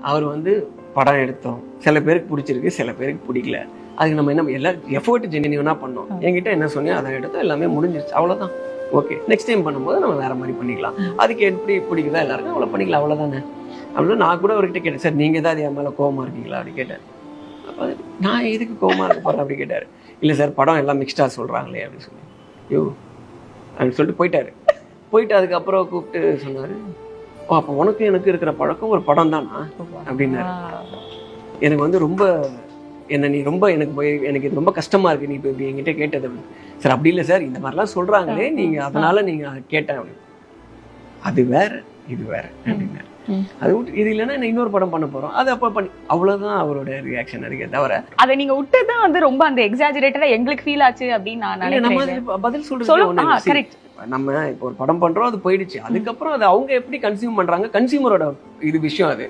அவர் வந்து படம் எடுத்தோம், சில பேருக்கு பிடிச்சிருக்கு, சில பேருக்கு பிடிக்கல. அதுக்கு நம்ம என்ன எல்லா எஃபோர்ட் ஜென்யூனா பண்ணோம். என்கிட்ட என்ன சொன்னியோ அதை எடுத்தோம், எல்லாமே முடிஞ்சிருச்சு, அவ்வளோதான். ஓகே, நெக்ஸ்ட் டைம் பண்ணும்போது நம்ம வேற மாதிரி பண்ணிக்கலாம். அதுக்கு எப்படி பிடிக்குதா எல்லாருக்கும் அவ்வளோ பண்ணிக்கலாம், அவ்வளோதானே அப்படின்னு நான் கூட அவர்கிட்ட கேட்டேன். சார் நீங்கள் ஏதாவது என் மேலே கோவமாக இருக்கீங்களா அப்படி கேட்டேன். அப்போ நான் எதுக்கு கோவமாக இருக்க போகிறேன் அப்படி கேட்டார். இல்லை சார் படம் எல்லாம் மிக்ஸ்டாக சொல்கிறாங்களே அப்படின்னு சொல்லி, ஐயோ அப்படின்னு சொல்லிட்டு போயிட்டாரு. போயிட்டு அதுக்கப்புறம் கூப்பிட்டு சொன்னார், ஓ அப்போ உனக்கு எனக்கு இருக்கிற பழக்கம் ஒரு படம் தானா அப்படின்னாரு. எனக்கு வந்து ரொம்ப என்ன நீ ரொம்ப எனக்கு இது ரொம்ப கஷ்டமா இருக்கு நீ இப்போ இப்படி என்கிட்ட கேட்டது. சார் அப்படி இல்லை சார், இந்த மாதிரிலாம் சொல்றாங்களே நீங்க அதனால நீங்க கேட்டேன் அப்படின்னு. அது வேற இது வேற அப்படின்னாரு. அது விட்டு இது இல்லைன்னா இன்னொரு படம் பண்ண போறோம், அது அப்ப பண்ணி அவ்வளவுதான் அவரோட ரியாக்ஷன் இருக்கே தவிர அதை நீங்க விட்டுதான் வந்து ரொம்ப அந்த எக்ஸாஜரேட்டடா எங்களுக்கு ஃபீல் ஆச்சு அப்படின்னு நான் நினைக்கிறேன். நம்ம பதில் சொல்றது கரெக்ட். நம்ம இப்போ ஒரு படம் பண்றோம், அது போயிடுச்சு. அதுக்கப்புறம் அது அவங்க எப்படி கன்சியூம் பண்றாங்க, கன்சியூமரோட இது விஷயம் அது.